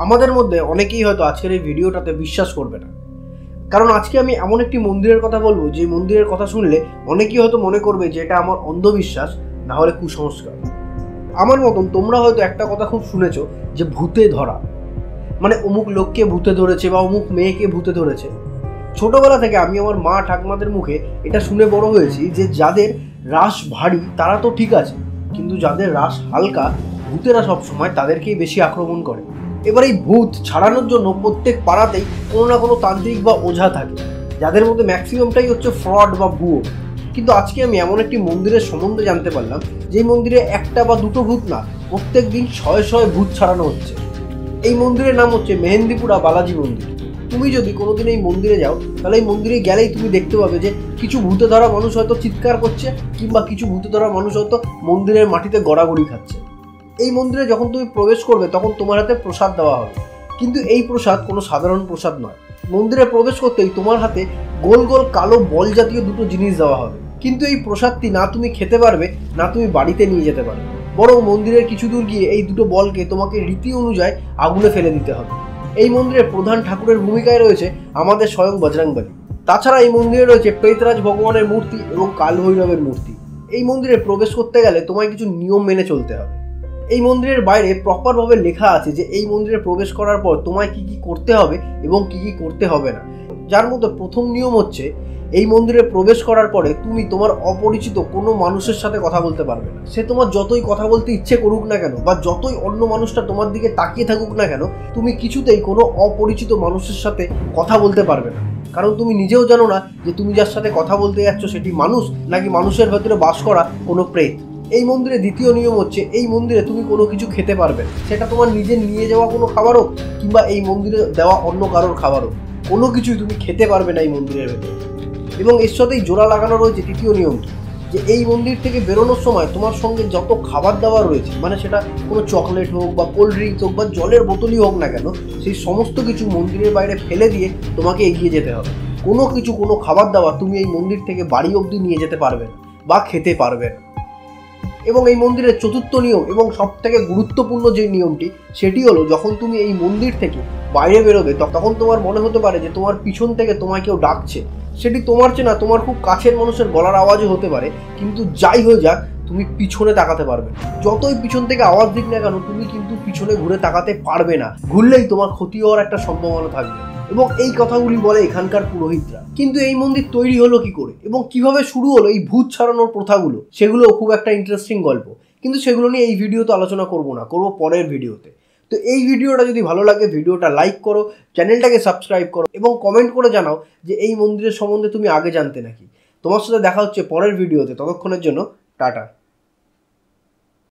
আমাদের মধ্যে অনেকেই হয়তো আজকের এই ভিডিওটাতে বিশ্বাস করবে না, কারণ আজকে আমি এমন একটি মন্দিরের কথা বলবো যে মন্দিরের কথা শুনলে অনেকেই হয়তো মনে করবে যে এটা আমার অন্ধবিশ্বাস, না হলে কুসংস্কার। আমার মতন তোমরা হয়তো একটা কথা খুব শুনেছো যে ভূতে ধরা, মানে অমুক লোককে ভূতে ধরেছে বা অমুক মেয়েকে ভূতে ধরেছে। ছোটবেলা থেকে আমি আমার মা ঠাকুমাদের মুখে এটা শুনে বড় হয়েছি যে যাদের রাশ ভারী তারা তো ঠিক আছে, কিন্তু যাদের রাশ হালকা ভূতেরা সবসময় তাদেরকেই বেশি আক্রমণ করে। এবার এই ভূত ছাড়ানোর জন্য প্রত্যেক পাড়াতেই কোনো না কোনো তান্ত্রিক বা ওঝা থাকে, যাদের মধ্যে ম্যাক্সিমামটাই হচ্ছে ফ্রড বা ভুয়ো। কিন্তু আজকে আমি এমন একটি মন্দিরের সম্বন্ধে জানতে পারলাম যেই মন্দিরে একটা বা দুটো ভূত না, প্রত্যেক দিন শয়ে শয়ে ভূত ছাড়ানো হচ্ছে। এই মন্দিরের নাম হচ্ছে মেহেন্দিপুরা বালাজি মন্দির। তুমি যদি কোনোদিন এই মন্দিরে যাও তাহলে এই মন্দিরে গেলেই তুমি দেখতে পাবে যে কিছু ভূতে ধরা মানুষ হয়তো চিৎকার করছে, কিংবা কিছু ভূতে ধরা মানুষ হয়তো মন্দিরের মাটিতে গড়াগড়ি খাচ্ছে। এই মন্দিরে যখন তুমি প্রবেশ করবে তখন তোমার হাতে প্রসাদ দেওয়া হবে, কিন্তু এই প্রসাদ কোনো সাধারণ প্রসাদ নয়। মন্দিরে প্রবেশ করতেই তোমার হাতে গোল গোল কালো বল জাতীয় দুটো জিনিস দেওয়া হবে, কিন্তু এই প্রসাদটি না তুমি খেতে পারবে না তুমি বাড়িতে নিয়ে যেতে পারবে, বরং মন্দিরের কিছু দূর গিয়ে এই দুটো বলকে তোমাকে রীতি অনুযায়ী আগুনে ফেলে দিতে হবে। এই মন্দিরের প্রধান ঠাকুরের ভূমিকায় রয়েছে আমাদের স্বয়ং বজরংবলী। তাছাড়া এই মন্দিরে রয়েছে প্রেতরাজ ভগবানের মূর্তি এবং কাল ভৈরবের মূর্তি। এই মন্দিরে প্রবেশ করতে গেলে তোমায় কিছু নিয়ম মেনে চলতে হবে। এই মন্দিরের বাইরে প্রপারভাবে লেখা আছে যে এই মন্দিরে প্রবেশ করার পর তোমায় কি কি করতে হবে এবং কি কি করতে হবে না। যার মধ্যে প্রথম নিয়ম হচ্ছে এই মন্দিরে প্রবেশ করার পরে তুমি তোমার অপরিচিত কোনো মানুষের সাথে কথা বলতে পারবে না। সে তোমার যতই কথা বলতে ইচ্ছে করুক না কেন বা যতই অন্য মানুষটা তোমার দিকে তাকিয়ে থাকুক না কেন, তুমি কিছুতেই কোনো অপরিচিত মানুষের সাথে কথা বলতে পারবে না, কারণ তুমি নিজেও জানো না যে তুমি যার সাথে কথা বলতে যাচ্ছ সেটি মানুষ নাকি মানুষের ভেতরে বাস করা কোনো প্রেত। এই মন্দিরে দ্বিতীয় নিয়ম হচ্ছে এই মন্দিরে তুমি কোনো কিছু খেতে পারবে না, সেটা তোমার নিজের নিয়ে যাওয়া কোনো খাবার হোক কিংবা এই মন্দিরে দেওয়া অন্য কারোর খাবার হোক, কোনো কিছুই তুমি খেতে পারবে না এই মন্দিরের ভেতরে। এবং এর সাথেই জোড়া লাগানো রয়েছে তৃতীয় নিয়মটি, যে এই মন্দির থেকে বেরোনোর সময় তোমার সঙ্গে যত খাবার দাবার রয়েছে, মানে সেটা কোনো চকলেট হোক বা কোল্ড ড্রিঙ্কস হোক বা জলের বোতলই হোক না কেন, সেই সমস্ত কিছু মন্দিরের বাইরে ফেলে দিয়ে তোমাকে এগিয়ে যেতে হবে। কোনো খাবার দাবার তুমি এই মন্দির থেকে বাড়ি অবধি নিয়ে যেতে পারবে না বা খেতে পারবে না। এবং এই মন্দিরের চতুর্থ নিয়ম এবং সবথেকে গুরুত্বপূর্ণ যে নিয়মটি, সেটি হলো যখন তুমি এই মন্দির থেকে বাইরে বেরোবে তখন তোমার মনে হতে পারে যে তোমার পিছন থেকে তোমায় কেউ ডাকছে। সেটি তোমার চেনা তোমার খুব কাছের মানুষের গলার আওয়াজও হতে পারে, কিন্তু যাই হয়ে যাক তুমি পিছনে তাকাতে পারবে না। যতই পিছন থেকে আওয়াজ দিক না কেন তুমি কিন্তু পিছনে ঘুরে তাকাতে পারবে না, ঘুরলেই তোমার ক্ষতি হওয়ার একটা সম্ভাবনা থাকবে। এবং এই কথাগুলি বলে এখানকার পুরোহিতরা। কিন্তু এই মন্দির তৈরি হলো কি করে এবং কিভাবে শুরু হলো এই ভূত ছাড়ানোর প্রথাগুলো, সেগুলো খুব একটা ইন্টারেস্টিং গল্প, কিন্তু সেগুলো নিয়ে এই ভিডিওতে আলোচনা করবো না, করবো পরের ভিডিওতে। তো এই ভিডিওটা যদি ভালো লাগে ভিডিওটা লাইক করো, চ্যানেলটাকে সাবস্ক্রাইব করো এবং কমেন্ট করে জানাও যে এই মন্দিরের সম্বন্ধে তুমি আগে জানতে নাকি। তোমার সাথে দেখা হচ্ছে পরের ভিডিওতে, ততক্ষণের জন্য টাটা।